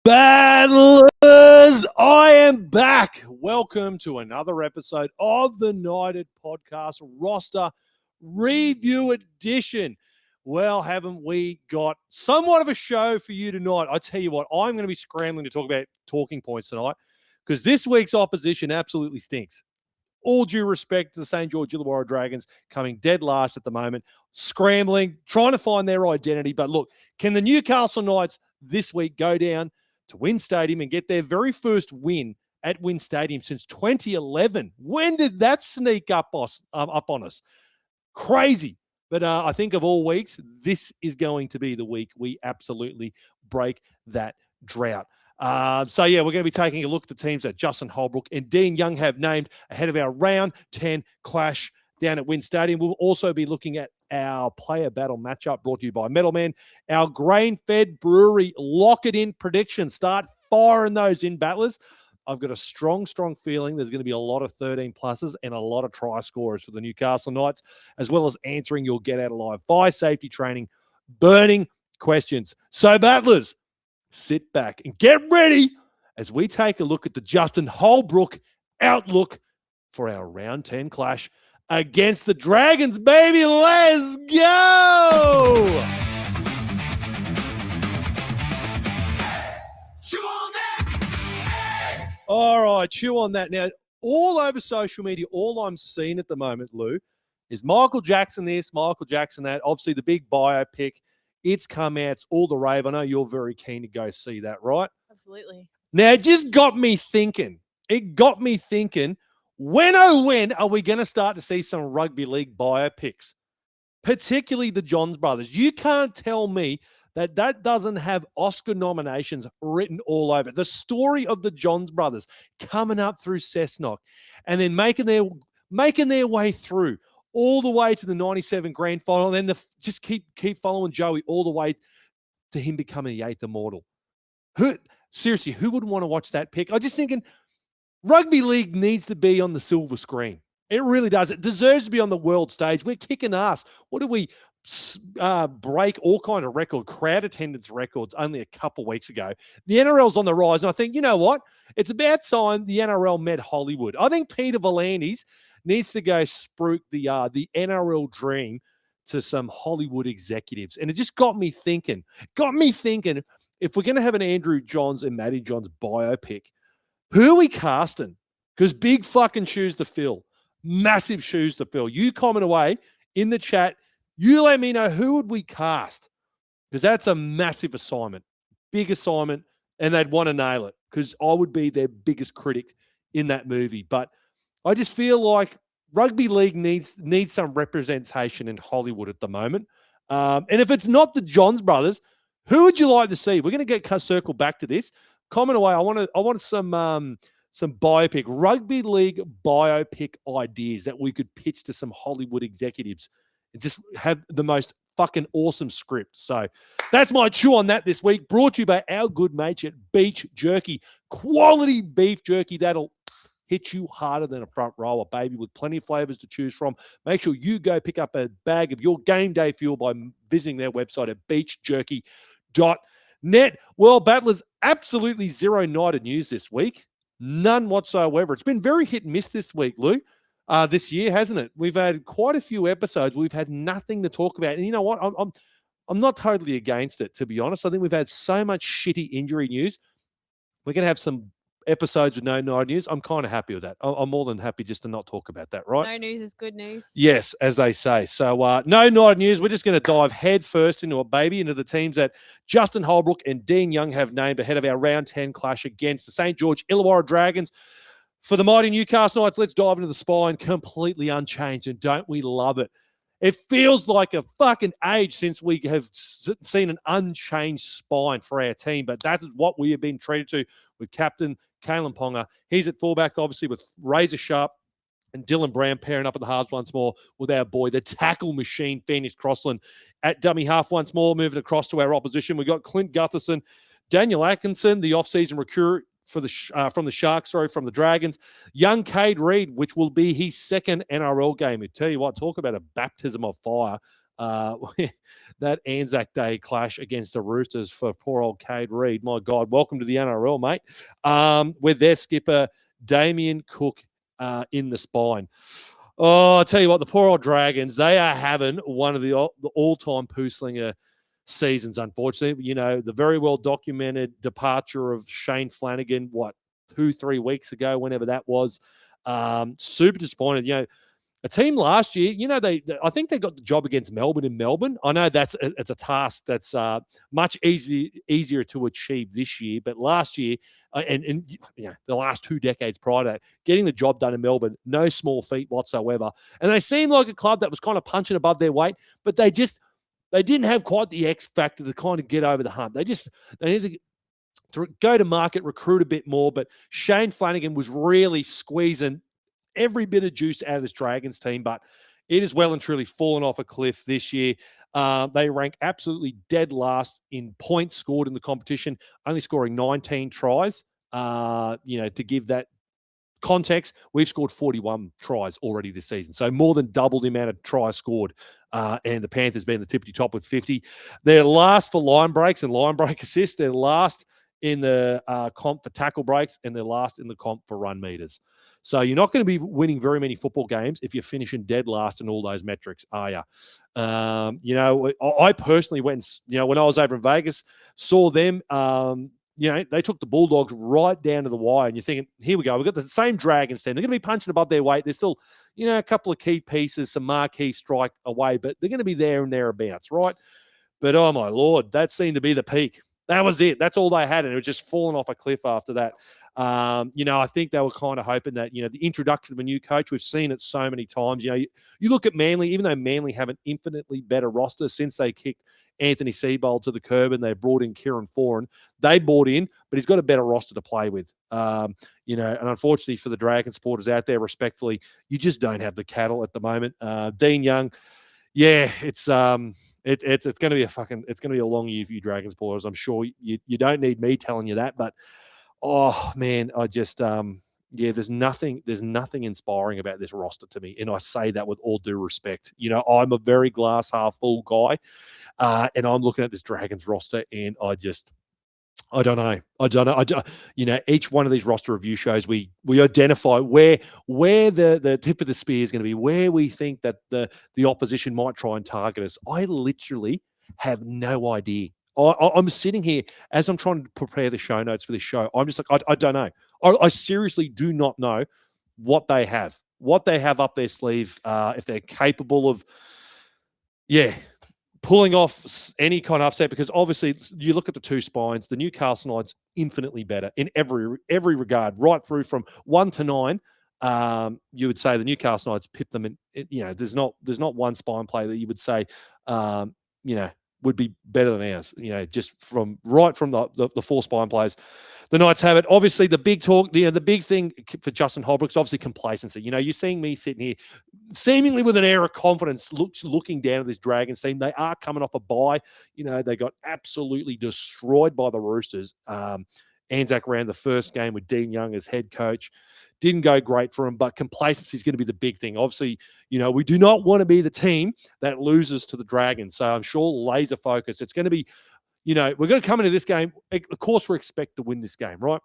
Battlers, I am back. Welcome to another episode of the Knighted Podcast Roster Review Edition. Well, haven't we got somewhat of a show for you tonight? I tell you what, I'm going to be scrambling to talk about talking points tonight because this week's opposition absolutely stinks. All due respect to the St George Illawarra Dragons coming dead last at the moment, scrambling, trying to find their identity. But look, can the Newcastle Knights this week go down to WIN Stadium and get their very first win at WIN Stadium since 2011? When did that sneak up on us? Crazy. But I think of all weeks, this is going to be the week we absolutely break that drought. We're going to be taking a look at the teams that Justin Holbrook and Dean Young have named ahead of our round 10 clash down at WIN Stadium. We'll also be looking at our player battle matchup brought to you by Metalman, our grain-fed brewery lock-it-in predictions. Start firing those in, battlers. I've got a strong feeling there's going to be a lot of 13 pluses and a lot of try scorers for the Newcastle Knights, as well as answering your get out alive by safety training, burning questions. So, battlers, sit back and get ready as we take a look at the Justin Holbrook outlook for our round 10 clash against the Dragons, baby. Let's go! All right, chew on that. Now, all over social media, all I'm seeing at the moment, Lou, is Michael Jackson this, Michael Jackson that. Obviously, the big biopic. It's come out. It's all the rave. I know you're very keen to go see that, right? Absolutely. Now, it just got me thinking. When are we going to start to see some rugby league biopics, particularly the Johns brothers? You can't tell me that doesn't have Oscar nominations written all over it. The story of the Johns brothers coming up through Cessnock and then making their way through all the way to the 97 grand final, and then just keep following Joey all the way to him becoming the eighth immortal. Seriously, who would want to watch that pick? I'm just thinking rugby league needs to be on the silver screen. It really does. It deserves to be on the world stage. We're kicking ass. What do we break all kind of crowd attendance records only a couple of weeks ago? The NRL's on the rise, and I think, you know what? It's about time the NRL met Hollywood. I think Peter V'landys needs to go spruik the NRL dream to some Hollywood executives. And it just got me thinking, if we're going to have an Andrew Johns and Matty Johns biopic, who are we casting? Because big fucking shoes to fill. Massive shoes to fill. You comment away in the chat. You let me know who would we cast, because that's a massive assignment, big assignment, and they'd want to nail it because I would be their biggest critic in that movie. But I just feel like rugby league needs some representation in Hollywood at the moment. And if it's not the Johns brothers, who would you like to see? We're going to circle back to this. Comment away. I want some biopic, rugby league biopic ideas that we could pitch to some Hollywood executives and just have the most fucking awesome script. So that's my chew on that this week. Brought to you by our good mates at Beach Jerky. Quality beef jerky that'll hit you harder than a front rower, baby, with plenty of flavors to choose from. Make sure you go pick up a bag of your game day fuel by visiting their website at beachjerky.net. Well, battlers, absolutely zero Knighted news this week. None whatsoever. It's been very hit and miss this week, Lou. This year, hasn't it? We've had quite a few episodes. We've had nothing to talk about. And you know what? I'm not totally against it, to be honest. I think we've had so much shitty injury news. We're going to have some episodes with no Knighted news. I'm kind of happy with that. I'm more than happy just to not talk about that, right? No news is good news. Yes, as they say. So no Knighted news. We're just going to dive head first into the teams that Justin Holbrook and Dean Young have named ahead of our round 10 clash against the St George Illawarra Dragons. For the mighty Newcastle Knights, let's dive into the spine completely unchanged, and don't we love it? It feels like a fucking age since we have seen an unchanged spine for our team, but that is what we have been treated to with Captain Kalen Ponga. He's at fullback, obviously, with Razor Sharp and Dylan Brown pairing up at the halves once more with our boy, the tackle machine, Phoenix Crossland, at dummy half once more, moving across to our opposition. We've got Clint Gutherson, Daniel Atkinson, the off-season recruit from the Sharks, from the Dragons. Young Cade Reed, which will be his second NRL game. I tell you what, talk about a baptism of fire. that Anzac Day clash against the Roosters for poor old Cade Reid. My God, welcome to the NRL, mate. With their skipper, Damien Cook, in the spine. Oh, I'll tell you what, the poor old Dragons, they are having one of the all-time poo-slinger seasons, unfortunately. You know, the very well-documented departure of Shane Flanagan, 2-3 weeks ago, whenever that was. Super disappointed. You know, a team last year, you know, I think they got the job against Melbourne in Melbourne. I know it's a task that's much easier to achieve this year, but last year and you know, the last 2 decades prior to that, getting the job done in Melbourne, no small feat whatsoever. And they seemed like a club that was kind of punching above their weight, but they didn't have quite the X factor to kind of get over the hump. They need to go to market, recruit a bit more, but Shane Flanagan was really squeezing every bit of juice out of this Dragons team, but it is well and truly fallen off a cliff this year. They rank absolutely dead last in points scored in the competition, only scoring 19 tries. You know, to give that context, we've scored 41 tries already this season, so more than double the amount of tries scored. And the Panthers being the tippity top with 50. They're last for line breaks and line break assists. They're last in the comp for tackle breaks, and they're last in the comp for run meters. So you're not going to be winning very many football games if you're finishing dead last in all those metrics, are you? You know, I personally went, you know, when I was over in Vegas, saw them, you know, they took the Bulldogs right down to the wire, and you're thinking, here we go. We've got the same Dragons team. They're going to be punching above their weight. They're still, you know, a couple of key pieces, some marquee strike away, but they're going to be there and thereabouts, right? But, oh, my Lord, that seemed to be the peak. That was it. That's all they had, and it was just falling off a cliff after that. You know, I think they were kind of hoping that, you know, the introduction of a new coach, we've seen it so many times. You know, you look at Manly, even though Manly have an infinitely better roster since they kicked Anthony Seibold to the curb and they brought in Kieran Foran. They bought in, but he's got a better roster to play with. You know, and unfortunately for the Dragon supporters out there, respectfully, you just don't have the cattle at the moment. Dean Young, yeah, it's going to be a long year for you Dragon supporters. I'm sure you don't need me telling you that, but oh man, I just there's nothing inspiring about this roster to me, and I say that with all due respect. You know, I'm a very glass half full guy, and I'm looking at this Dragons roster, and I don't know. You know, each one of these roster review shows, we identify where the tip of the spear is going to be, where we think that the opposition might try and target us. I literally have no idea. I'm sitting here as I'm trying to prepare the show notes for this show. I'm just like, I don't know. I seriously do not know what they have up their sleeve, if they're capable of, pulling off any kind of upset, because obviously you look at the two spines, the Newcastle Knights infinitely better in every regard, right through from 1 to 9. You would say the Newcastle Knights pipped them in. You know, there's not one spine play that you would say, you know, would be better than ours. You know, just from the 4 spine players. The Knights have it. Obviously, the big talk, the big thing for Justin Holbrook's obviously complacency. You know, you're seeing me sitting here seemingly with an air of confidence looking down at this Dragons team. They are coming off a bye. You know, they got absolutely destroyed by the Roosters. Anzac ran the first game with Dean Young as head coach. Didn't go great for him, but complacency is going to be the big thing. Obviously, you know, we do not want to be the team that loses to the Dragons. So I'm sure laser focus. It's going to be, you know, we're going to come into this game. Of course, we expect to win this game, right?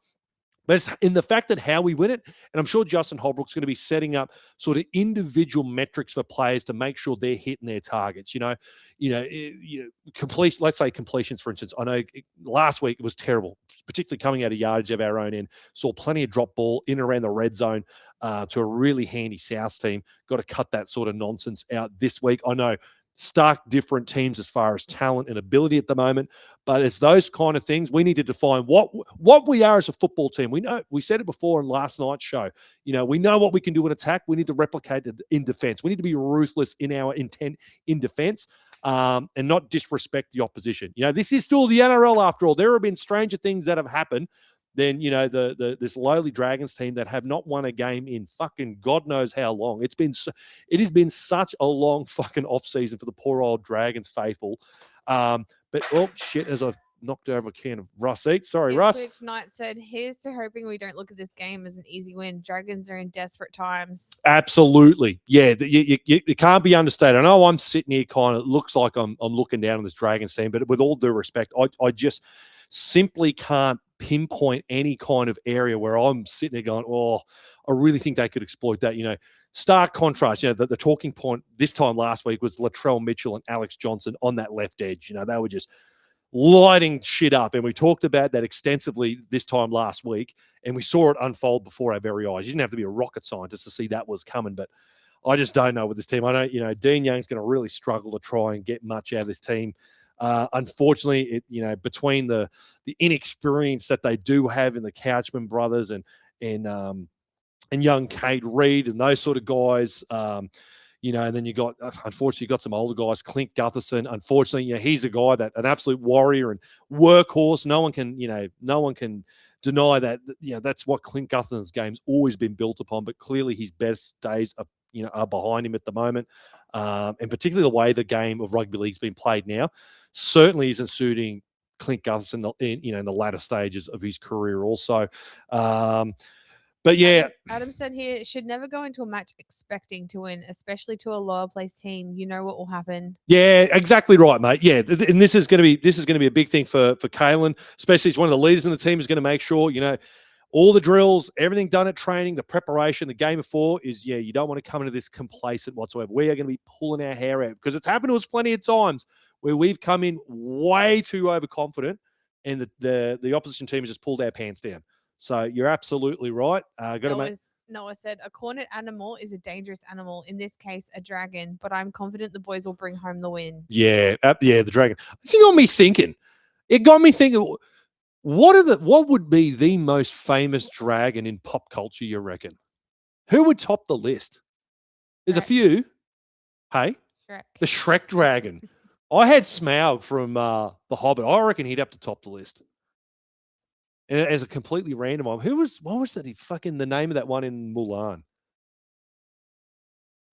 But it's in the fact that how we win it, and I'm sure Justin Holbrook's going to be setting up sort of individual metrics for players to make sure they're hitting their targets. Completion. Let's say completions, for instance. I know last week it was terrible, particularly coming out of yardage of our own end. Saw plenty of drop ball in and around the red zone to a really handy Souths team. Got to cut that sort of nonsense out this week. I know. Stark different teams as far as talent and ability at the moment, but it's those kind of things we need to define what we are as a football team. We know, we said it before in last night's show. You know, we know what we can do in attack. We need to replicate it in defense. We need to be ruthless in our intent in defense, and not disrespect the opposition. You know, this is still the NRL after all. There have been stranger things that have happened than, you know, this lowly Dragons team that have not won a game in fucking God knows how long. It has been such a long fucking off season for the poor old Dragons faithful. But oh shit, as I've knocked over a can of Russ Eats. Sorry, Russ. Russ. Knight said, "Here's to hoping we don't look at this game as an easy win. Dragons are in desperate times." Absolutely. Yeah, you can't be understated. I know I'm sitting here kind of, looks like I'm looking down on this Dragons team, but with all due respect, I just simply can't pinpoint any kind of area where I'm sitting there going, oh, I really think they could exploit that. Stark contrast. The talking point this time last week was Latrell Mitchell and Alex Johnson on that left edge. They were just lighting shit up. And we talked about that extensively this time last week, and we saw it unfold before our very eyes. You didn't have to be a rocket scientist to see that was coming, but I just don't know with this team. I know, Dean Young's going to really struggle to try and get much out of this team. Unfortunately, between the inexperience that they do have in the Couchman brothers and young Cade Reed and those sort of guys, and then you got, unfortunately, you got some older guys, Clint Gutherson. Unfortunately, he's a guy that an absolute warrior and workhorse. No one can deny that. That's what Clint Gutherson's game's always been built upon. But clearly, his best days are behind him at the moment, and particularly the way the game of rugby league's been played now certainly isn't suiting Clint Gutherson in the latter stages of his career. Also. But yeah, Adam said here, should never go into a match expecting to win, especially to a lower place team. You know what will happen. Yeah, exactly right, mate. Yeah, and this is going to be a big thing for Kalen, especially as one of the leaders in the team is going to make sure all the drills, everything done at training, the preparation, the game before is you don't want to come into this complacent whatsoever. We are going to be pulling our hair out because it's happened to us plenty of times where we've come in way too overconfident, and the opposition team has just pulled our pants down. So you're absolutely right. Noah said, a cornered animal is a dangerous animal, in this case, a dragon, but I'm confident the boys will bring home the win. Yeah, the dragon. It got me thinking. What would be the most famous dragon in pop culture, you reckon? Who would top the list? There's a few. Hey? Shrek. The Shrek dragon. I had Smaug from The Hobbit. I reckon he'd have to top the list. And as a completely random one, what was the name of that one in Mulan?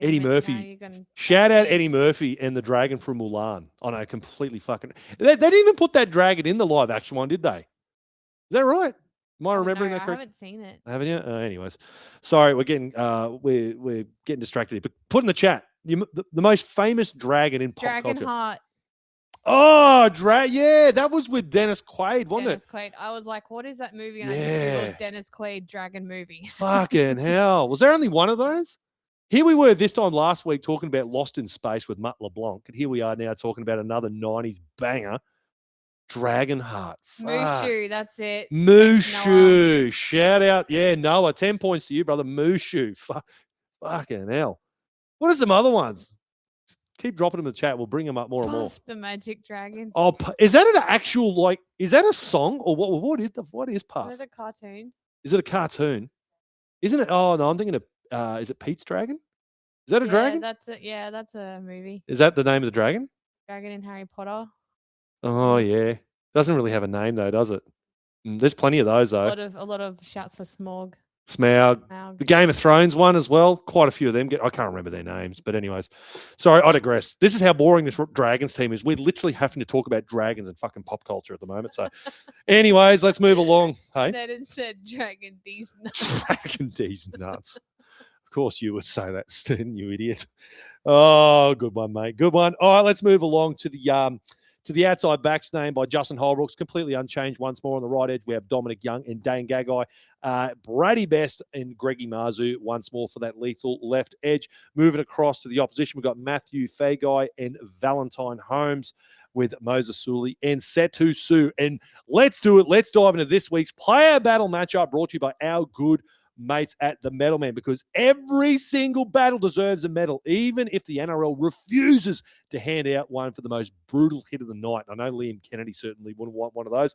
Eddie Murphy. Shout out Eddie Murphy and the dragon from Mulan. Oh no, completely fucking. They didn't even put that dragon in the live action one, did they? Is that right? Am I remembering that correctly? I haven't seen it. Haven't you? Anyways, sorry, we're getting distracted here. But put in the chat the most famous dragon in pop culture. Dragonheart. Oh, yeah, that was with Dennis Quaid, wasn't it? Dennis Quaid. I was like, what is that movie? And I just Googled Dennis Quaid dragon movie. Fucking hell. Was there only one of those? Here we were this time last week talking about Lost in Space with Mutt LeBlanc. And here we are now talking about another 90s banger, Dragonheart. Mushu, that's it. Mushu. Shout out. Yeah, Noah, 10 points to you, brother. Mushu. Fucking hell. What are some other ones? Keep dropping them in the chat. We'll bring them up more and more. The Magic Dragon. Oh, is that an actual, is that a song or what is Puff? Is it a cartoon? Is it a cartoon? Isn't it? Oh, no, I'm thinking of, is it Pete's Dragon? Is that a dragon? That's a movie. Is that the name of the dragon? Dragon in Harry Potter. Oh, yeah. Doesn't really have a name, though, does it? There's plenty of those, though. A lot of shouts for Smaug. Smaug. The Game of Thrones one as well. Quite a few of them. I can't remember their names, but anyways. Sorry, I digress. This is how boring this Dragons team is. We're literally having to talk about dragons and fucking pop culture at the moment. So, anyways, let's move along. Hey? Sneddon said Dragon D's nuts. Dragon D's nuts. Of course you would say that, Sneddon, you idiot. Oh, good one, mate. Good one. All right, let's move along to the outside backs named by Justin Holbrooks, completely unchanged once more. On the right edge, we have Dominic Young and Dane Gagai. Brady Best and Greggy Marzu once more for that lethal left edge. Moving across to the opposition, we've got Matthew Fagai and Valentine Holmes with Moses Sully and Setu Su. And let's do it. Let's dive into this week's player battle matchup brought to you by our good mates at the Medal Man, because every single battle deserves a medal, even if the NRL refuses to hand out one for the most brutal hit of the night. I know Liam Kennedy certainly wouldn't want one of those.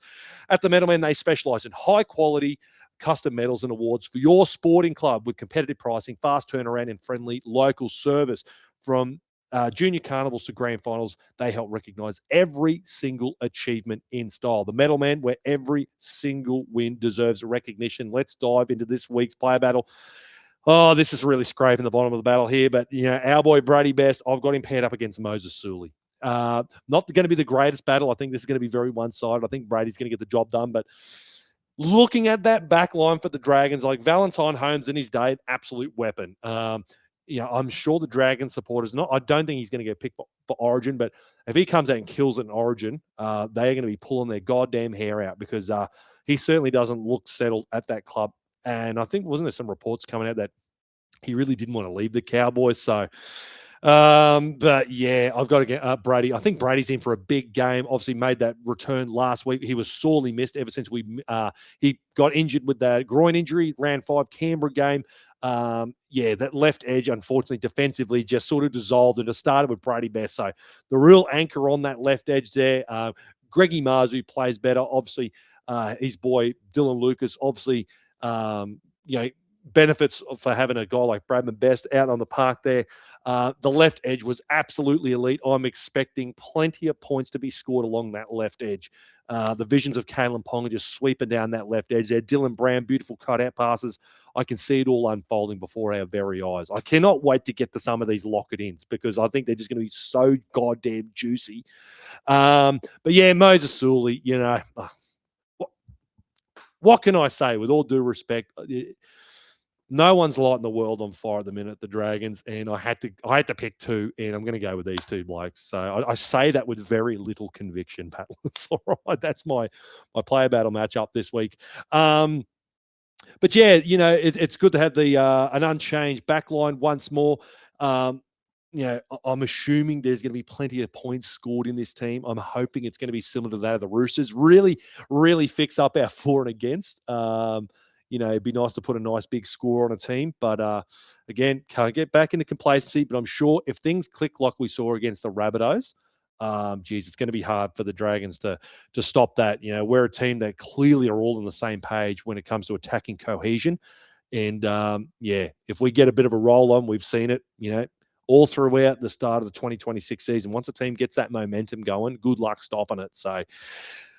At the Medal Man, they specialize in high quality custom medals and awards for your sporting club with competitive pricing, fast turnaround, and friendly local service. From junior carnivals to grand finals, they help recognize every single achievement in style. The Medal Man, where every single win deserves recognition. Let's dive into this week's player battle. Oh, this is really scraping the bottom of the battle here, but our boy Brady Best, I've got him paired up against Moses Sully. Not going to be the greatest battle. I think this is going to be very one-sided. I think Brady's going to get the job done. But looking at that back line for the Dragons, like Valentine Holmes in his day, an absolute weapon. I'm sure the Dragons supporters, I don't think he's going to get picked for Origin, but if he comes out and kills it in Origin, they're going to be pulling their goddamn hair out because he certainly doesn't look settled at that club. And I think, wasn't there some reports coming out that he really didn't want to leave the Cowboys? So, but yeah, I've got to get Brady. I think Brady's in for a big game. Obviously made that return last week. He was sorely missed ever since he got injured with that groin injury, round 5 Canberra game. That left edge, unfortunately, defensively just sort of dissolved, and it started with Brady Best. So the real anchor on that left edge there, Greggy Marzu plays better. Obviously, his boy Dylan Lucas, obviously, benefits for having a guy like Bradman Best out on the park there. The left edge was absolutely elite. I'm expecting plenty of points to be scored along that left edge. The visions of Kalen Ponga just sweeping down that left edge there. Dylan Brown, beautiful cutout passes. I can see it all unfolding before our very eyes. I cannot wait to get to some of these lock-it-ins because I think they're just going to be so goddamn juicy. But yeah, Moses Sully, what can I say? With all due respect, no one's lighting the world on fire at the minute, the Dragons, and I had to pick two, and I'm going to go with these two blokes. So I say that with very little conviction, Pat. It's all right. That's my player battle matchup this week. But yeah, it's good to have the an unchanged backline once more. I'm assuming there's going to be plenty of points scored in this team. I'm hoping it's going to be similar to that of the Roosters. Really, really fix up our for and against. It'd be nice to put a nice big score on a team. But again, can't get back into complacency. But I'm sure if things click like we saw against the Rabbitohs, it's going to be hard for the Dragons to stop that. We're a team that clearly are all on the same page when it comes to attacking cohesion. And, if we get a bit of a roll on, we've seen it, all throughout the start of the 2026 season. Once a team gets that momentum going, good luck stopping it. So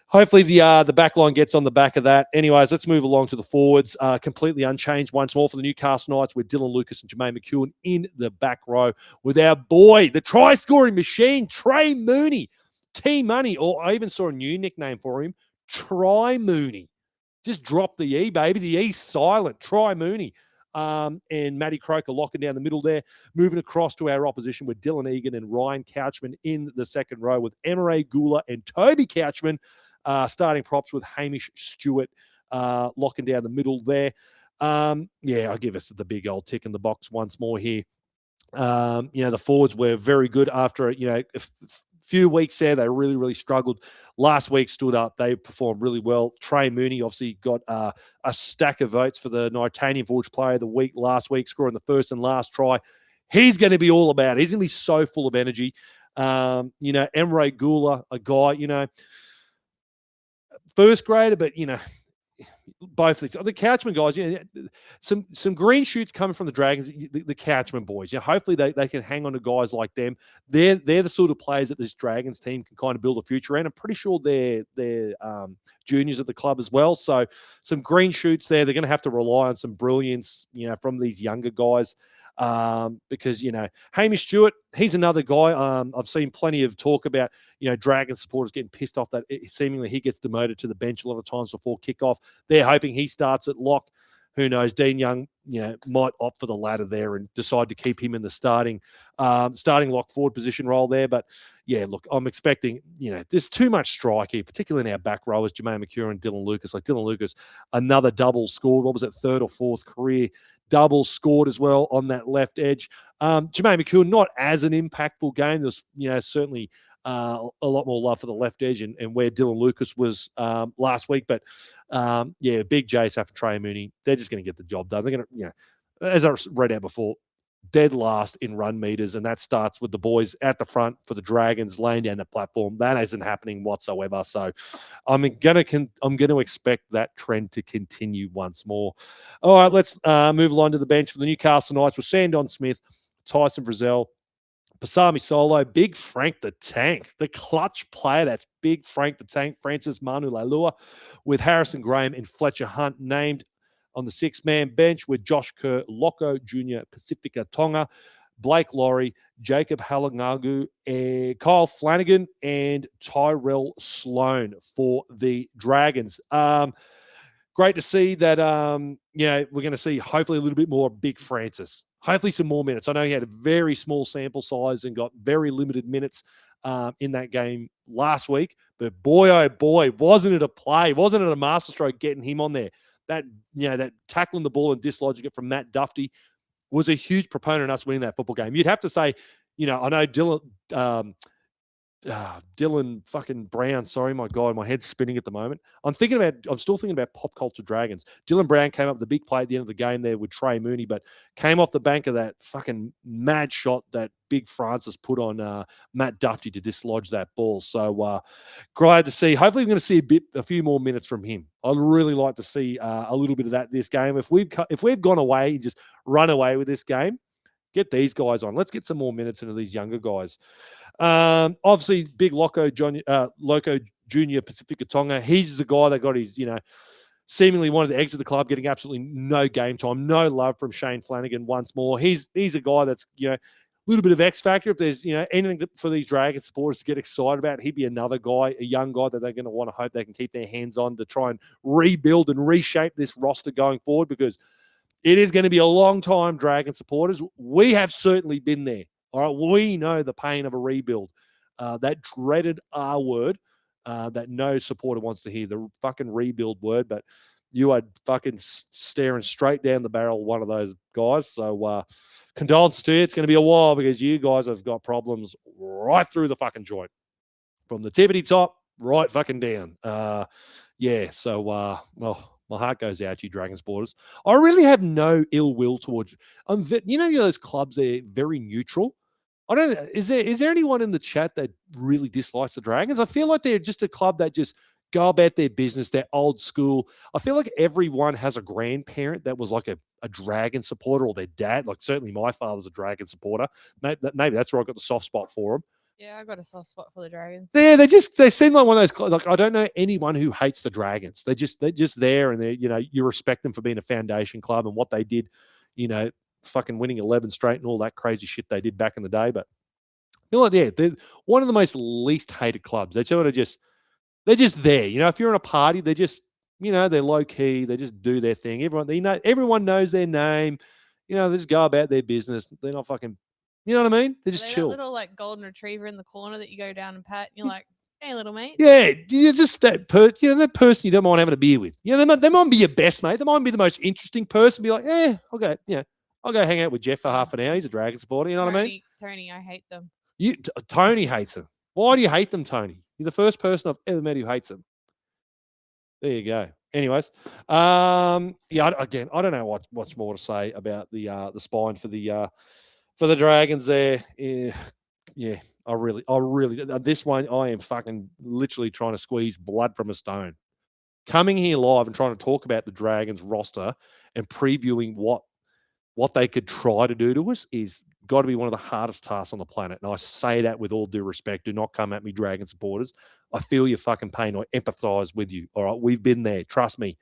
hopefully the back line gets on the back of that. Anyways, let's move along to the forwards. Completely unchanged once more for the Newcastle Knights with Dylan Lucas and Jermaine McEwen in the back row with our boy, the try-scoring machine, Trey Mooney. T-Money, or I even saw a new nickname for him, Try Mooney. Just drop the E, baby. The E's silent. Try Mooney. And Matty Croker locking down the middle there. Moving across to our opposition with Dylan Egan and Ryan Couchman in the second row with Emre Gula and Toby Couchman. Starting props with Hamish Stewart locking down the middle there. I'll give us the big old tick in the box once more here. The forwards were very good after a few weeks there. They really, really struggled. Last week stood up. They performed really well. Trey Mooney obviously got a stack of votes for the Nightanian Forge Player of the Week last week, scoring the first and last try. He's going to be all about it. He's going to be so full of energy. Emre Gula, a guy, first grader, but both of these. The Couchman guys, some green shoots coming from the Dragons, the Couchman boys. Hopefully they can hang on to guys like them. They're the sort of players that this Dragons team can kind of build a future around. I'm pretty sure they're juniors at the club as well. So some green shoots there. They're going to have to rely on some brilliance, from these younger guys. Because Hamish Stewart, he's another guy. I've seen plenty of talk about Dragon supporters getting pissed off that seemingly he gets demoted to the bench a lot of times before kickoff. They're hoping he starts at lock. Who knows? Dean Young, might opt for the latter there and decide to keep him in the starting lock forward position role there. But yeah, look, I'm expecting, there's too much strike here, particularly in our back row as Jermaine McEwen and Dylan Lucas. Like Dylan Lucas, another double scored. What was it, third or fourth career double scored as well on that left edge. Jermaine McEwen, not as an impactful game. There's, certainly a lot more love for the left edge and where Dylan Lucas was last week. But Big Jace after Trey Mooney, they're just going to get the job done. They're going to, as I read out before, dead last in run meters, and that starts with the boys at the front for the Dragons laying down the platform. That isn't happening whatsoever. So I'm going to expect that trend to continue once more. All right, let's move along to the bench for the Newcastle Knights with Sandon Smith, Tyson Frizzell, Pasami Solo, Big Frank the Tank, the clutch player. That's Big Frank the Tank, Francis Manu Leilua, with Harrison Graham and Fletcher Hunt named on the six-man bench with Josh Kerr, Loco Jr., Pacifica Tonga, Blake Laurie, Jacob Halangagu, Kyle Flanagan, and Tyrell Sloan for the Dragons. Great to see that, we're going to see hopefully a little bit more Big Francis. Hopefully some more minutes. I know he had a very small sample size and got very limited minutes in that game last week. But boy, oh boy, wasn't it a play? Wasn't it a masterstroke getting him on there? That tackling the ball and dislodging it from Matt Duffy was a huge proponent of us winning that football game. You'd have to say, I know Dylan fucking Brown. Sorry, my God, my head's spinning at the moment. I'm still thinking about Pop Culture Dragons. Dylan Brown came up with the big play at the end of the game there with Trey Mooney, but came off the bank of that fucking mad shot that Big Francis put on Matt Duffy to dislodge that ball. So glad to see. Hopefully, we're going to see a few more minutes from him. I'd really like to see a little bit of that this game. If we've gone away and just run away with this game, get these guys on. Let's get some more minutes into these younger guys. Obviously, big Loco Junior Pacifica Tonga. He's the guy that got his, seemingly wanted to exit the club, getting absolutely no game time, no love from Shane Flanagan once more. He's a guy that's, a little bit of X factor. If there's, anything for these Dragon supporters to get excited about, he'd be another guy, a young guy that they're going to want to hope they can keep their hands on to try and rebuild and reshape this roster going forward, because it is going to be a long time, Dragon supporters. We have certainly been there. All right, we know the pain of a rebuild. That dreaded R word that no supporter wants to hear, the fucking rebuild word, but you are fucking staring straight down the barrel of one of those guys. So condolences to you. It's going to be a while because you guys have got problems right through the fucking joint. From the tippity top, right fucking down. My heart goes out to you, Dragon supporters. I really have no ill will towards you. Those clubs, they're very neutral. I don't know. Is there anyone in the chat that really dislikes the Dragons? I feel like they're just a club that just go about their business. They're old school. I feel like everyone has a grandparent that was like a Dragon supporter, or their dad. Like certainly my father's a Dragon supporter. Maybe that's where I got the soft spot for them. Yeah, I got a soft spot for the Dragons. Yeah, they seem like one of those. Like I don't know anyone who hates the Dragons. They're just there, and you respect them for being a foundation club and what they did. Fucking winning 11 straight and all that crazy shit they did back in the day. But I feel like they're one of the most least hated clubs. They're just there. If you're in a party, they're just they're low key. They just do their thing. Everyone knows their name. They just go about their business. They're not fucking. You know what I mean? They're just chill. That little golden retriever in the corner that you go down and pat, and you're like, "Hey, little mate." Yeah, you're just that that person you don't mind having a beer with. They might be your best mate. They might be the most interesting person. Be like, okay, I'll go hang out with Jeff for half an hour. He's a Dragon supporter. You know what I mean? Tony, I hate them. Tony hates them. Why do you hate them, Tony? You're the first person I've ever met who hates them. There you go. Anyways, I don't know what's more to say about the spine for the Dragons there. Yeah, I really, this one, I am fucking literally trying to squeeze blood from a stone. Coming here live and trying to talk about the Dragons roster and previewing what they could try to do to us is got to be one of the hardest tasks on the planet. And I say that with all due respect. Do not come at me, Dragon supporters. I feel your fucking pain. I empathize with you. All right, we've been there. Trust me.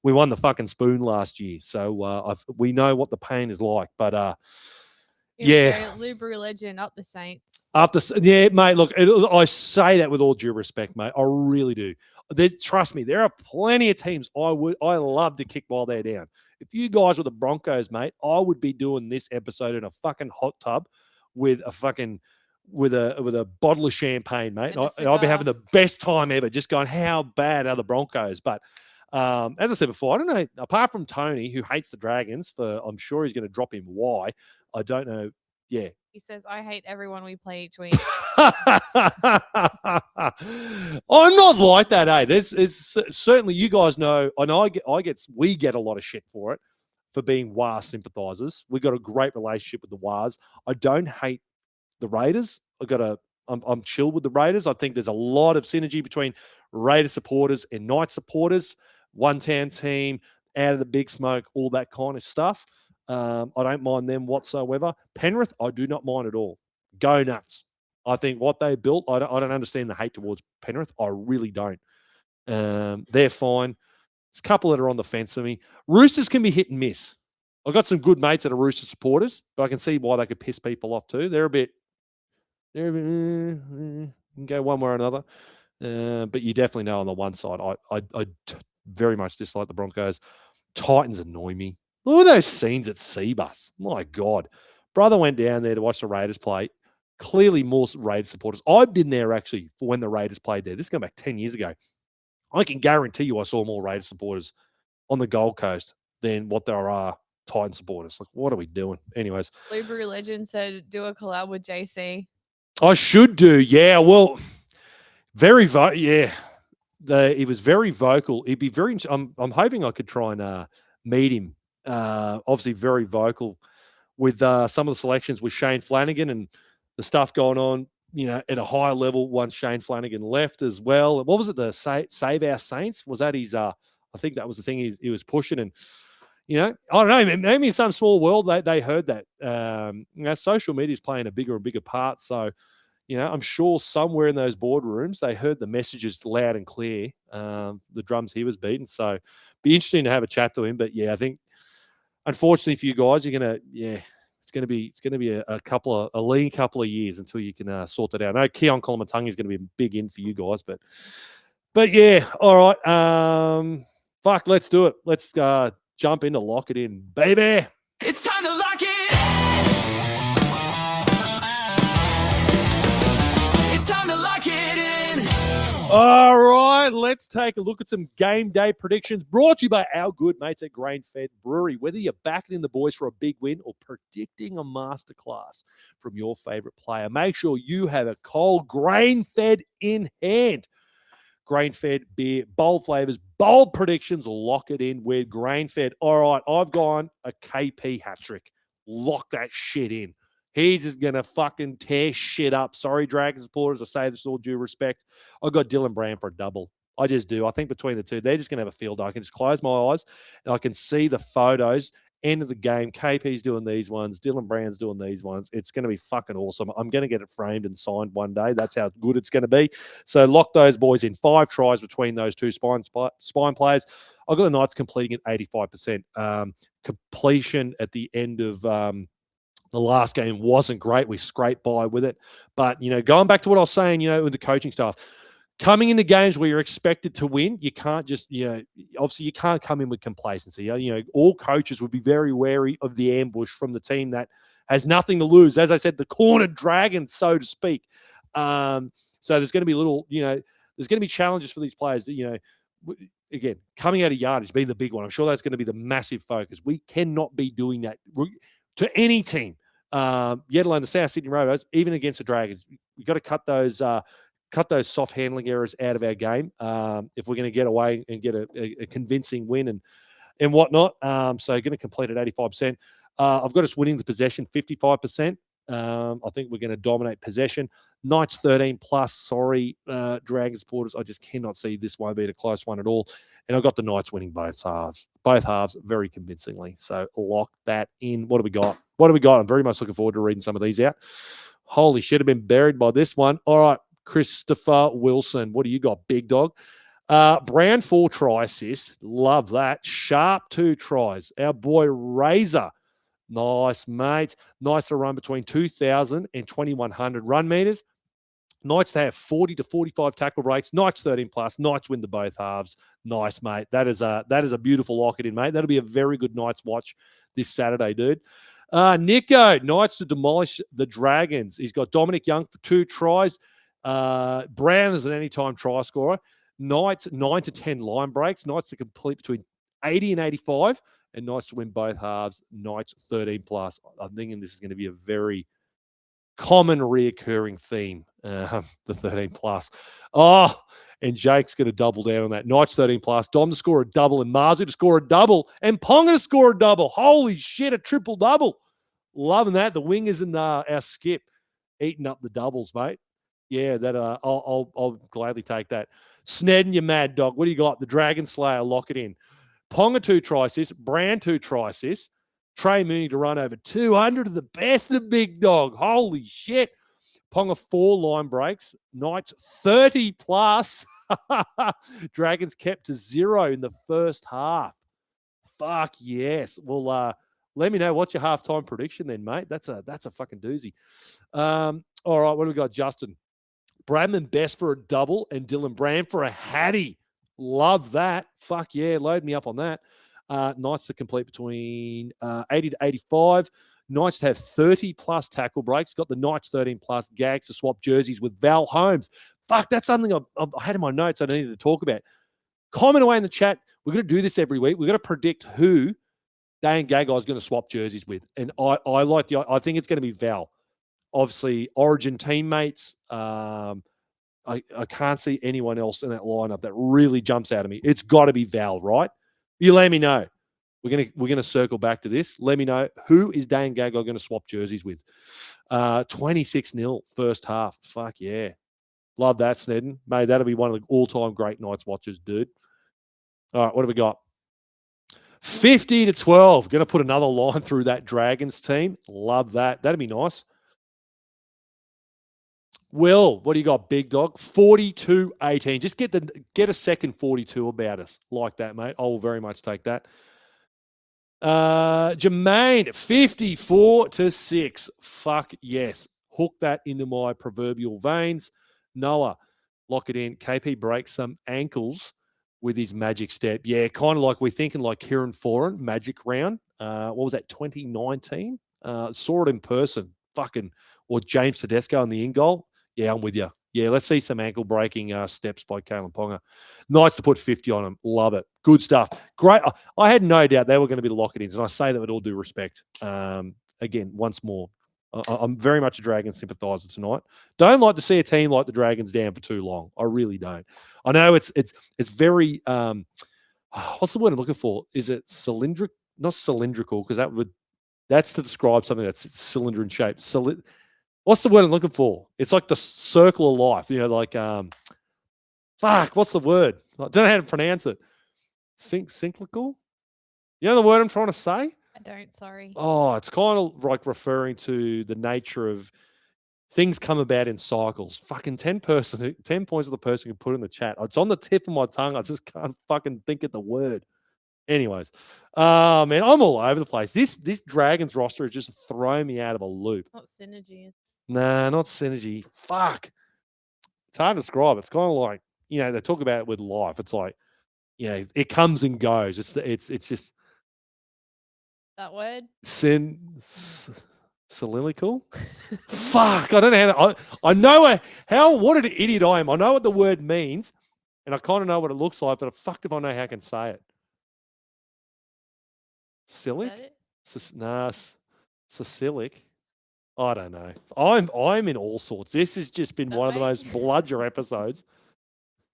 We won the fucking spoon last year. So we know what the pain is like. But Lubru legend up the Saints. Mate. Look, I say that with all due respect, mate. I really do. Trust me, there are plenty of teams I love to kick while they're down. If you guys were the Broncos, mate, I would be doing this episode in a fucking hot tub with a bottle of champagne, mate. And I'd be having the best time ever, just going, how bad are the Broncos? But as I said before, I don't know. Apart from Tony, who hates the Dragons, I'm sure he's going to drop him why. I don't know. Yeah. He says, I hate everyone we play each week. I'm not like that, eh? There's certainly, you guys know, and we get a lot of shit for it, for being WAR sympathizers. We've got a great relationship with the WARs. I don't hate the Raiders. I'm chill with the Raiders. I think there's a lot of synergy between Raiders supporters and Knights supporters, one town team, out of the big smoke, all that kind of stuff. I don't mind them whatsoever. Penrith, I do not mind at all. Go nuts. I think what they built, I don't understand the hate towards Penrith. I really don't. They're fine. There's a couple that are on the fence for me. Roosters can be hit and miss. I've got some good mates that are Rooster supporters, but I can see why they could piss people off too. They're a bit, can go one way or another. But you definitely know on the one side, I very much dislike the Broncos. Titans annoy me. Look at those scenes at Seabus. My God. Brother went down there to watch the Raiders play. Clearly more Raiders supporters. I've been there actually for when the Raiders played there. This is going back 10 years ago. I can guarantee you I saw more Raiders supporters on the Gold Coast than what there are Titan supporters. Like, what are we doing? Anyways. Blueberry Legend said, do a collab with JC. I should do. Yeah, well, yeah. He was very vocal. He'd be very. I'm hoping I could try and meet him. Obviously, very vocal with some of the selections with Shane Flanagan and the stuff going on. At a higher level once Shane Flanagan left as well. What was it? The Save Our Saints? Was that his? I think that was the thing he was pushing. And I don't know. Maybe in some small world they heard that. Social media is playing a bigger and bigger part. So. I'm sure somewhere in those boardrooms, they heard the messages loud and clear, the drums he was beating. So be interesting to have a chat to him. But yeah, I think unfortunately for you guys, it's going to be a lean couple of years until you can sort that out. I know Keon Kolomatangi is going to be a big in for you guys, but yeah, all right. Let's do it. Let's jump in to lock it in, baby. It's time to lock it. All right, let's take a look at some game day predictions brought to you by our good mates at Grain-Fed Brewery. Whether you're backing in the boys for a big win or predicting a masterclass from your favorite player, make sure you have a cold Grain-Fed in hand. Grain-Fed beer, bold flavors, bold predictions. Lock it in with Grain-Fed. All right, I've gone a KP hat trick. Lock that shit in. He's just going to fucking tear shit up. Sorry, Dragons supporters. I say this with all due respect. I've got Dylan Brand for a double. I just do. I think between the two, they're just going to have a field. I can just close my eyes and I can see the photos. End of the game. KP's doing these ones. Dylan Brand's doing these ones. It's going to be fucking awesome. I'm going to get it framed and signed one day. That's how good it's going to be. So lock those boys in. 5 tries between those two spine players. I've got the Knights completing at 85%. Completion at the end of the last game wasn't great. We scraped by with it. But, going back to what I was saying, with the coaching staff, coming into games where you're expected to win, you can't just, obviously you can't come in with complacency. All coaches would be very wary of the ambush from the team that has nothing to lose. As I said, the cornered dragon, so to speak. So there's going to be there's going to be challenges for these players that, again, coming out of yardage being the big one. I'm sure that's going to be the massive focus. We cannot be doing that to any team, yet alone the South Sydney Rabbitohs, even against the Dragons. We've got to cut those soft handling errors out of our game if we're going to get away and get a convincing win and whatnot. So going to complete at 85%. I've got us winning the possession 55%. I think we're going to dominate possession. Knights 13 plus. Sorry, Dragons supporters. I just cannot see this one being a close one at all. And I've got the Knights winning both halves very convincingly. So lock that in. What do we got? I'm very much looking forward to reading some of these out. Holy shit, I've been buried by this one. All right, Christopher Wilson. What do you got, big dog? Brown 4 try assist. Love that. Sharp 2 tries. Our boy Razor. Nice, mate. Knights to run between 2,000 and 2,100 run meters. Knights to have 40 to 45 tackle breaks. Knights 13 plus. Knights win the both halves. Nice, mate. That is a beautiful lock it in, mate. That'll be a very good Knights watch this Saturday, dude. Nico, Knights to demolish the Dragons. He's got Dominic Young for 2 tries. Brown is an anytime try scorer. Knights 9 to 10 line breaks. Knights to complete between 80 and 85. And Knights to win both halves. Knights 13 plus. I'm thinking this is going to be a very common reoccurring theme. The 13 plus. Oh, and Jake's going to double down on that. Knights 13 plus. Dom to score a double and Marzu to score a double and Ponga to score a double. Holy shit, a triple double. Loving that. The wingers and our skip eating up the doubles, mate. Yeah, that I'll gladly take that. Snedden, you mad dog. What do you got? The Dragon Slayer, lock it in. Ponga 2 try assists, Brand 2 try assists, Trey Mooney to run over 200 of the best, the big dog. Holy shit. Ponga 4 line breaks, Knights 30 plus. Dragons kept to 0 in the first half. Fuck yes. We'll Let me know what's your halftime prediction then, mate. That's a fucking doozy. All right, what do we got, Justin? Bradman Best for a double and Dylan Brand for a hattie. Love that. Fuck yeah, load me up on that. Knights to complete between 80 to 85. Knights to have 30-plus tackle breaks. Got the Knights 13-plus gags to swap jerseys with Val Holmes. Fuck, that's something I had in my notes I needed to talk about. Comment away in the chat. We're going to do this every week. We're going to predict who Dane Gagai is going to swap jerseys with. And I think it's going to be Val. Obviously, Origin teammates. I can't see anyone else in that lineup that really jumps out of me. It's got to be Val, right? You let me know. We're gonna circle back to this. Let me know who is Dane Gagai going to swap jerseys with. 26-0 first half. Fuck yeah, love that, Snedden. Mate, that'll be one of the all-time great Knights watches, dude. All right, what have we got? 50 to 12. Going to put another line through that Dragons team. Love that. That'd be nice. Will, what do you got, big dog? 42-18. Just get a second 42 about us like that, mate. I will very much take that. Jermaine, 54 to 6. Fuck yes. Hook that into my proverbial veins. Noah, lock it in. KP breaks some ankles with his magic step. Yeah, kind of like we're thinking like Kieran Foran, magic round. What was that, 2019? Saw it in person. Fucking, or James Tedesco in the in goal. Yeah, I'm with you. Yeah, let's see some ankle breaking steps by Kalen Ponga. Knights to put 50 on him. Love it. Good stuff. Great. I had no doubt they were going to be the lock-it-ins, and I say that with all due respect. Again, once more, I'm very much a Dragons sympathiser tonight. Don't like to see a team like the Dragons down for too long. I really don't. I know it's very what's the word I'm looking for? Is it cylindrical? Not cylindrical, because that's to describe something that's cylinder in shape. What's the word I'm looking for? It's like the circle of life, like fuck, what's the word? I don't know how to pronounce it. Cyclical? You know the word I'm trying to say? I don't, sorry. Oh, it's kind of like referring to the nature of things come about in cycles. Fucking 10 points of the person can put in the chat. It's on the tip of my tongue. I just can't fucking think of the word. Anyways, man, I'm all over the place. This Dragons roster is just throwing me out of a loop. Not synergy. Nah, not synergy. Fuck. It's hard to describe. It's kind of like, they talk about it with life. It's like, it comes and goes. It's just that word. Cylindrical. Fuck. I don't know how to, I know what an idiot I am. I know what the word means, and I kind of know what it looks like, but fucked if I know how I can say it. Silic? Nah, Sicilic. I don't know. I'm in all sorts. This has just been one of the most bludger episodes.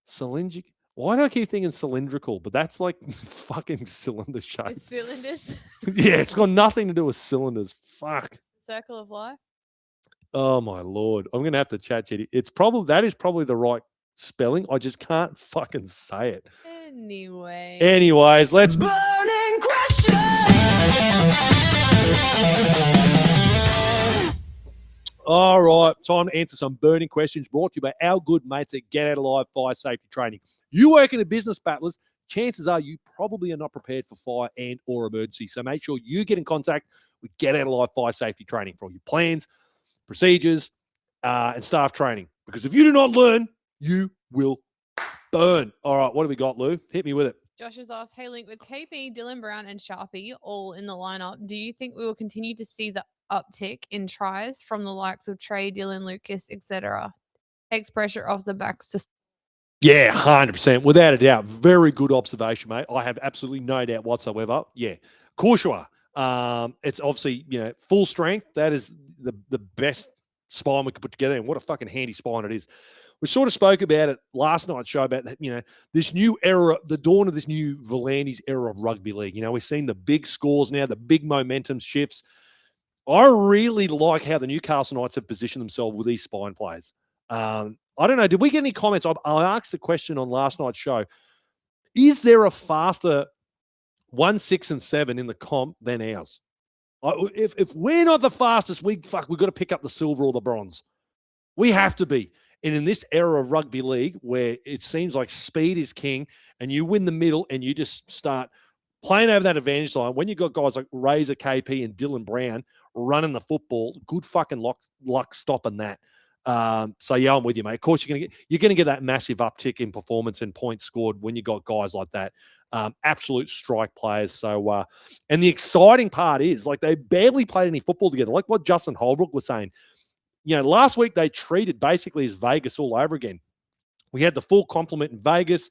Cylindrical. Why do I keep thinking cylindrical? But that's like fucking cylinder shape. It's cylinders. Yeah, it's got nothing to do with cylinders. Fuck. Circle of life. Oh my lord. I'm gonna have to chat to you. That is probably the right spelling. I just can't fucking say it. Anyways, let's Burning questions. All right, time to answer some burning questions brought to you by our good mates at Get Out Alive Fire Safety Training. You work in a business, battlers, chances are you probably are not prepared for fire and or emergency. So make sure you get in contact with Get Out Alive Fire Safety Training for all your plans, procedures, and staff training. Because if you do not learn, you will burn. All right, what have we got, Lou? Hit me with it. Josh has asked, hey, Link, with KP, Dylan Brown, and Sharpie all in the lineup, do you think we will continue to see the uptick in tries from the likes of Trey, Dylan, Lucas, etc.? Takes pressure off the backs to... Yeah, 100%. Without a doubt. Very good observation, mate. I have absolutely no doubt whatsoever. Yeah. Kaushua, it's obviously, full strength. That is the best spine we could put together, and what a fucking handy spine it is. We sort of spoke about it last night's show about, this new era, the dawn of this new Volandis era of rugby league. We're seeing the big scores now, the big momentum shifts. I really like how the Newcastle Knights have positioned themselves with these spine players. I don't know. Did we get any comments? I asked the question on last night's show. Is there a faster 1, 6, and 7 in the comp than ours? If we're not the fastest, we've got to pick up the silver or the bronze. We have to be. And in this era of rugby league where it seems like speed is king and you win the middle and you just start playing over that advantage line, when you got guys like Razor KP and Dylan Brown running the football, good fucking luck stopping that. So yeah, I'm with you, mate. Of course, you're gonna get that massive uptick in performance and points scored when you got guys like that. Absolute strike players. So and the exciting part is like they barely played any football together. Like what Justin Holbrook was saying. Last week they treated basically as Vegas all over again. We had the full complement in Vegas.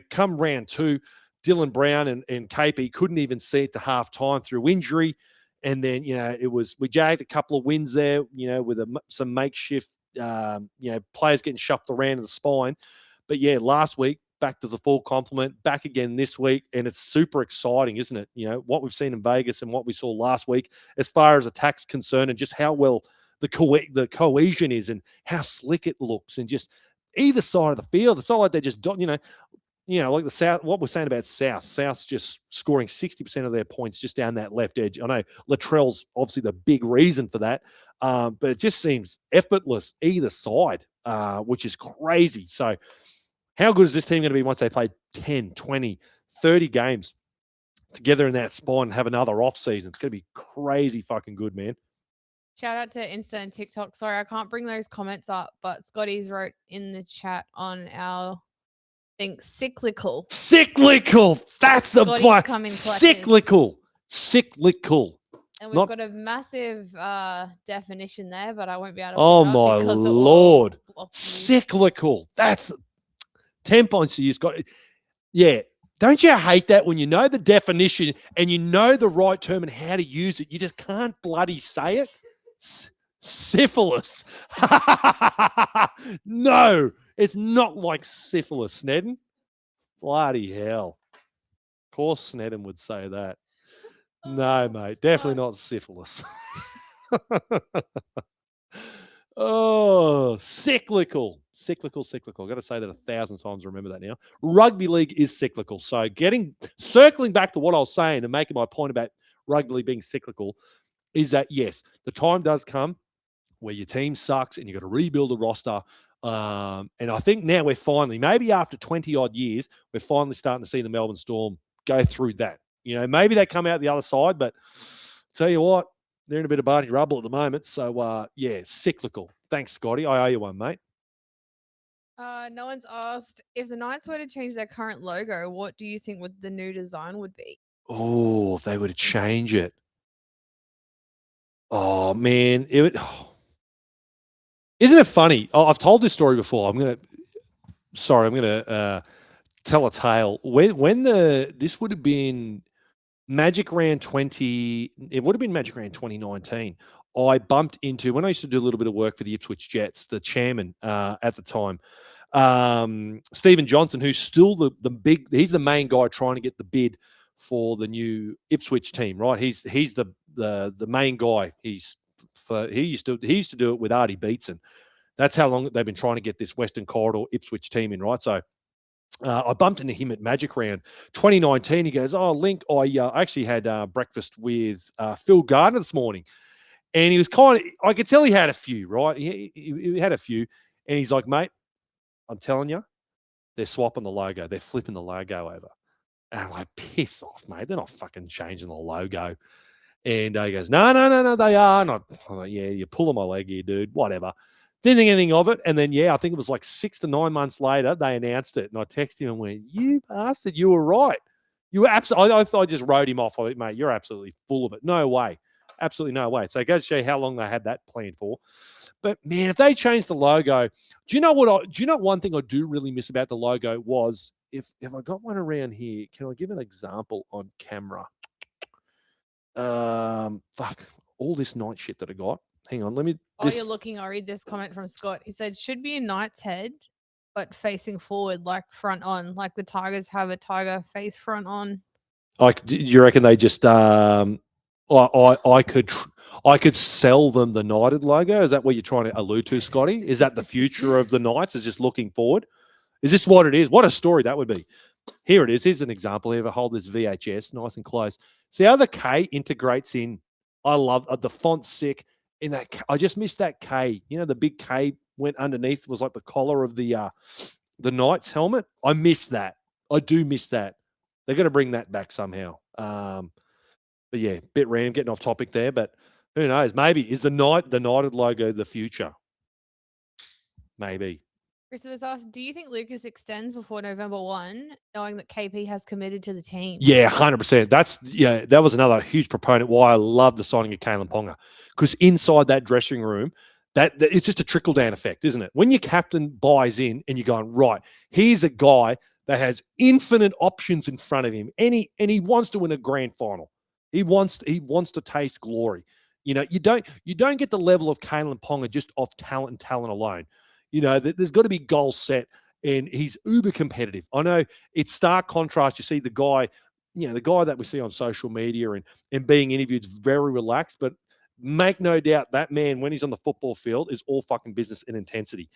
Come round 2, Dylan Brown and KP couldn't even see it to half time through injury. And then, we jagged a couple of wins there, with some makeshift, players getting shoved around in the spine. But yeah, last week, back to the full complement, back again this week. And it's super exciting, isn't it? What we've seen in Vegas and what we saw last week as far as attack's concerned and just how well the cohesion is and how slick it looks and just either side of the field. It's not like they're just, like the South, what we're saying about South's just scoring 60% of their points just down that left edge. I know Latrell's obviously the big reason for that, but it just seems effortless either side, which is crazy. So how good is this team going to be once they play 10, 20, 30 games together in that spine and have another off season? It's going to be crazy fucking good, man. Shout out to Insta and TikTok. Sorry, I can't bring those comments up, but Scotty's wrote in the chat on our cyclical. That's the point. Cyclical. And we've got a massive definition there, but I won't be able to. Oh my Lord. Cyclical. That's 10 points to you, Scott. Yeah. Don't you hate that when you know the definition and you know the right term and how to use it? You just can't bloody say it. Syphilis. No, it's not like syphilis, Snedden. Bloody hell. Of course Snedden would say that. No, mate, definitely not syphilis. Oh, cyclical. I've got to say that 1,000 times. Remember that now. Rugby league is cyclical. So circling back to what I was saying and making my point about rugby league being cyclical is that, yes, the time does come where your team sucks and you've got to rebuild the roster. And I think now we're finally, maybe after 20-odd years, we're finally starting to see the Melbourne Storm go through that. Maybe they come out the other side, but tell you what, they're in a bit of Barney rubble at the moment. So, yeah, cyclical. Thanks, Scotty. I owe you one, mate. No one's asked, if the Knights were to change their current logo, what do you think the new design would be? Oh, if they were to change it. Oh, man. Isn't it funny? Oh, I've told this story before. I'm going to tell a tale. When this would have been Magic Round 20, it would have been Magic Round 2019. I bumped into, when I used to do a little bit of work for the Ipswich Jets, the chairman at the time, Stephen Johnson, who's still he's the main guy trying to get the bid for the new Ipswich team, right? He's the main guy. He used to do it with Artie Beetson. That's how long they've been trying to get this Western Corridor Ipswich team in, right? So I bumped into him at Magic Round 2019. He goes, "Oh, Link, I actually had breakfast with Phil Gardner this morning." And he was I could tell he had a few, right? He had a few. And he's like, "Mate, I'm telling you, they're swapping the logo. They're flipping the logo over." And I'm like, "Piss off, mate. They're not fucking changing the logo." And he goes, No, they are. And I'm like, "Yeah, you're pulling my leg here, dude. Whatever." Didn't think anything of it. And then, yeah, I think it was like 6 to 9 months later, they announced it. And I texted him and went, "You bastard, you were right. You were absolutely." I thought I just wrote him off. I thought, "Mate, you're absolutely full of it. No way. Absolutely no way." So it goes to show you how long they had that planned for. But man, if they changed the logo, do you know one thing I do really miss about the logo was if I got one around here, can I give an example on camera? Fuck all this night shit that I got. Hang on, let me. You're looking. I'll read this comment from Scott. He said, "Should be a knight's head, but facing forward, like front on, like the Tigers have a tiger face front on." Like, do you reckon they just I could sell them the Knighted logo? Is that what you're trying to allude to, Scotty? Is that the future of the Knights? Is just looking forward? Is this what it is? What a story that would be. Here it is. Here's an example. Here, hold this VHS nice and close. See how the K integrates in? I love the font's sick. In that, I just missed that K. The big K went underneath, was like the collar of the Knights helmet. I missed that. I do miss that. They're going to bring that back somehow. But yeah, bit random, getting off topic there. But who knows? Maybe is the United logo the future? Maybe. Christopher's asked, do you think Lucas extends before November 1, knowing that KP has committed to the team? Yeah, 100%. That was another huge proponent why I love the signing of Kalen Ponga, because inside that dressing room, that it's just a trickle down effect, isn't it? When your captain buys in and you're going, right, here's a guy that has infinite options in front of him, and he wants to win a grand final. He wants to taste glory. You know, you don't get the level of Kalen Ponga just off talent and talent alone. You know, there's got to be goals set, and he's uber competitive. I know it's stark contrast. You see the guy that we see on social media and being interviewed is very relaxed, but make no doubt that man, when he's on the football field, is all fucking business and intensity.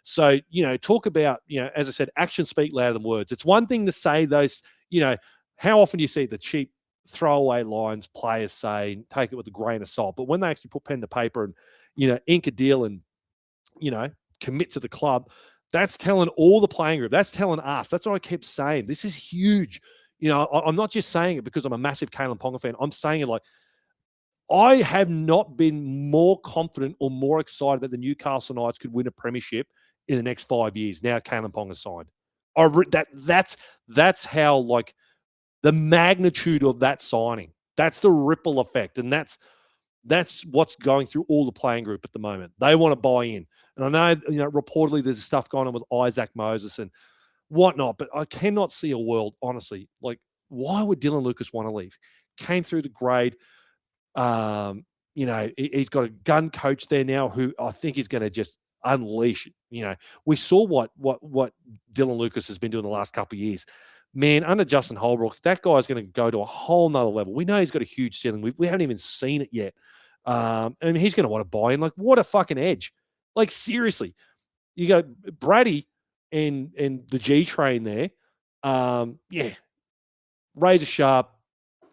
So, talk about, as I said, actions speak louder than words. It's one thing to say those, how often do you see the cheap throwaway lines players say, take it with a grain of salt, but when they actually put pen to paper and, ink a deal and, commit to the club, that's telling all the playing group. That's telling us. That's what I kept saying. This is huge. I'm not just saying it because I'm a massive Kalen Ponga fan. I'm saying it like, I have not been more confident or more excited that the Newcastle Knights could win a premiership in the next 5 years. Now Kalen Ponga signed. That's how, like, the magnitude of that signing. That's the ripple effect, and that's what's going through all the playing group at the moment. They want to buy in. And I know, reportedly there's stuff going on with Isaac Moses and whatnot, but I cannot see a world, honestly, like, why would Dylan Lucas want to leave? Came through the grade. He's got a gun coach there now who I think is going to just unleash. We saw what Dylan Lucas has been doing the last couple of years. Man, under Justin Holbrook, that guy's going to go to a whole nother level. We know he's got a huge ceiling. We haven't even seen it yet. And he's going to want to buy in. Like, what a fucking edge. Like, seriously. You go Brady and the G train there. Razor Sharp,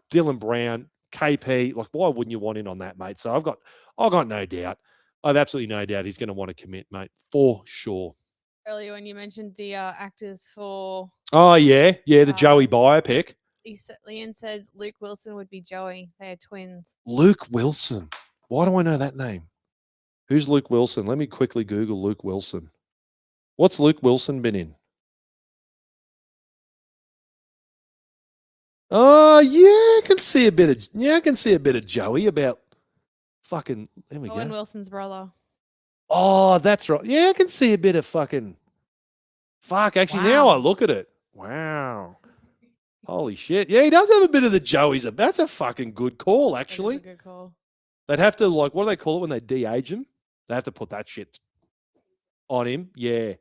Dylan Brown, KP. Like, why wouldn't you want in on that, mate? So I've got no doubt. I've absolutely no doubt he's going to want to commit, mate, for sure. Earlier when you mentioned the actors for... Oh, yeah, the Joey biopic. Leanne said Luke Wilson would be Joey. They are twins. Luke Wilson. Why do I know that name? Who's Luke Wilson? Let me quickly Google Luke Wilson. What's Luke Wilson been in? Oh, yeah, I can see a bit of Joey about fucking... There we Owen go. Wilson's brother. Oh, that's right. Yeah, I can see a bit of fucking... Fuck, actually, now I look at it. Wow. Holy shit. Yeah, he does have a bit of the Joeys. That's a fucking good call, actually. That's a good call. They'd have to, like, what do they call it when they de-age him? They have to put that shit on him. Yeah.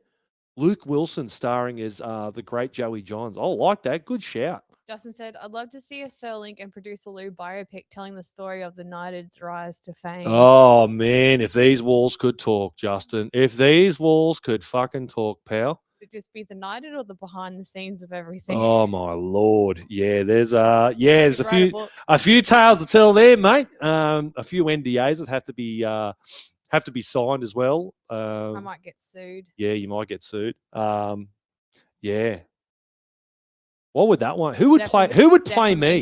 Luke Wilson starring as the great Joey Johns. I like that. Good shout. Justin said, I'd love to see a Sir Link and producer Lou biopic telling the story of the United's rise to fame. Oh, man, if these walls could talk, Justin. If these walls could fucking talk, pal. Would it just be the United or the behind the scenes of everything? Oh, my Lord. Yeah, there's a few tales to tell there, mate. A few NDAs that have to be signed as well. I might get sued. Yeah, you might get sued. Yeah. What would that one? Who would play me?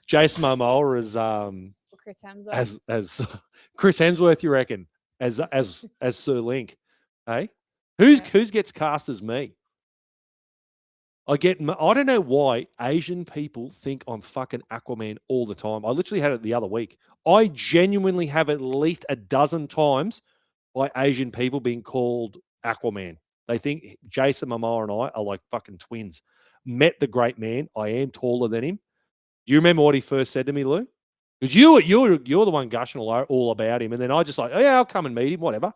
Jason Momoa as Chris Hemsworth. As Chris Hemsworth, you reckon? As Sir Link, hey? Who gets cast as me? I don't know why Asian people think I'm fucking Aquaman all the time. I literally had it the other week. I genuinely have at least a dozen times by Asian people being called Aquaman. They think Jason Momoa and I are like fucking twins. Met the great man. I am taller than him. Do you remember what he first said to me, Lou? Because you're the one gushing all about him, and then I just like, oh, yeah, I'll come and meet him, whatever.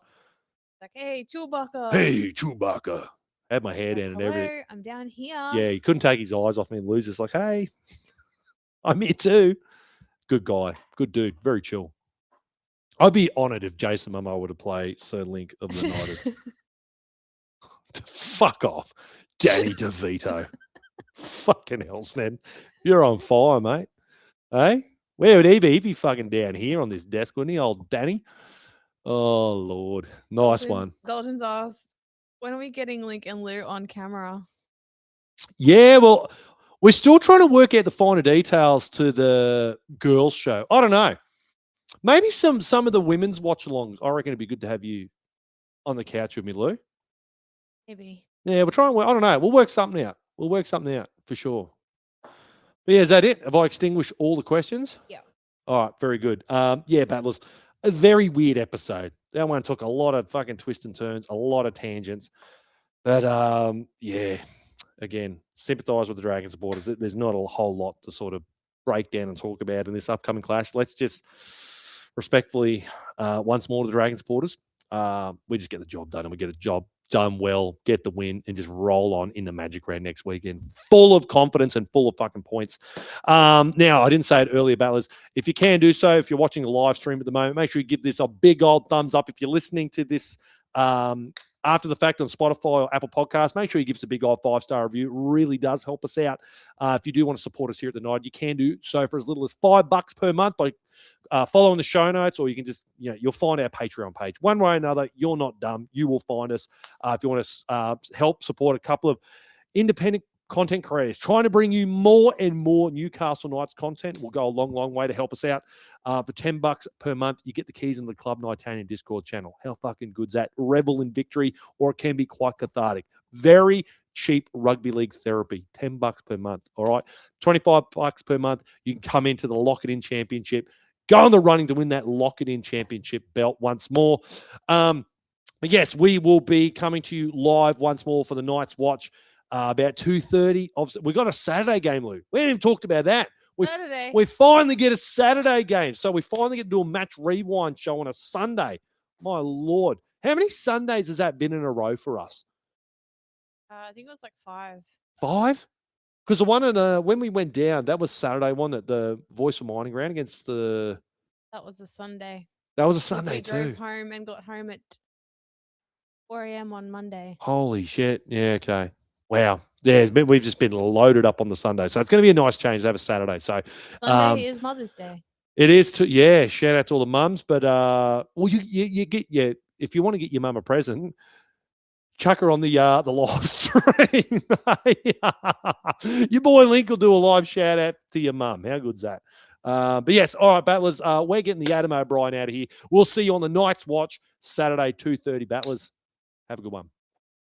Like, hey, Chewbacca. Hey, Chewbacca. Had my hair down and everything. I'm down here. Yeah, he couldn't take his eyes off me and lose. It's like, hey, I'm here too. Good guy. Good dude. Very chill. I'd be honoured if Jason Momoa were to play Sir Link of the United. Fuck off. Danny DeVito. Fucking hell, Sned. You're on fire, mate. Hey? Where would he be? He'd be fucking down here on this desk, wouldn't he, old Danny? Oh, Lord. Nice one. Dalton's asked, when are we getting Link and Lou on camera? Yeah, well, We're still trying to work out the finer details to the girls' show. I don't know. Maybe some of the women's watch-alongs. I reckon it'd be good to have you on the couch with me, Lou. Maybe. Yeah, we'll try and work. I don't know. We'll work something out. We'll work something out for sure. But yeah, is that it? Have I extinguished all the questions? Yeah. All right, very good. Yeah, Battlers, a very weird episode. That one took a lot of fucking twists and turns, a lot of tangents. But yeah, again, sympathise with the Dragon supporters. There's not a whole lot to sort of break down and talk about in this upcoming clash. Let's just respectfully, once more to the Dragon supporters, we just get the job done and we get a job done well, get the win, and just roll on in the Magic Round next weekend, full of confidence and full of fucking points. Now, I didn't say it earlier, Battlers. If you can do so, if you're watching a live stream at the moment, make sure you give this a big old thumbs up. If you're listening to this after the fact on Spotify or Apple Podcasts, make sure you give us a big old 5-star review. It really does help us out. If you do want to support us here at the Night, you can do so for as little as $5 per month by following the show notes, or you can just, you'll find our Patreon page. One way or another, you're not dumb. You will find us. If you want to help support a couple of independent content creators trying to bring you more and more Newcastle Knights content, will go a long, long way to help us out. For $10 per month, you get the keys into the Club Nightanian Discord channel. How fucking good's that? Revel in victory, or it can be quite cathartic. Very cheap rugby league therapy. $10 per month. All right, $25 per month. You can come into the Lock It In Championship. Go in the running to win that Lock It In Championship belt once more. But yes, we will be coming to you live once more for the Knights Watch about 2:30. We got a Saturday game, Lou. We haven't even talked about that. We finally get a Saturday game. So we finally get to do a match rewind show on a Sunday. My Lord. How many Sundays has that been in a row for us? I think it was like 5. 5? Because the one when we went down, that was Saturday, wasn't it? The Voice for Mining Ground against the... That was a Sunday. That was a Sunday too. We drove home and got home at 4 a.m. on Monday. Holy shit. Yeah, okay. Wow. Yeah, we've just been loaded up on the Sunday. So it's going to be a nice change to have a Saturday. So Sunday is Mother's Day. It is too. Yeah, shout out to all the mums. But well, you get if you want to get your mum a present, chuck her on the live stream. Your boy Link will do a live shout out to your mum. How good's that? But yes, all right, Battlers. We're getting the Adam O'Brien out of here. We'll see you on the Night's Watch Saturday 2:30. Battlers, have a good one.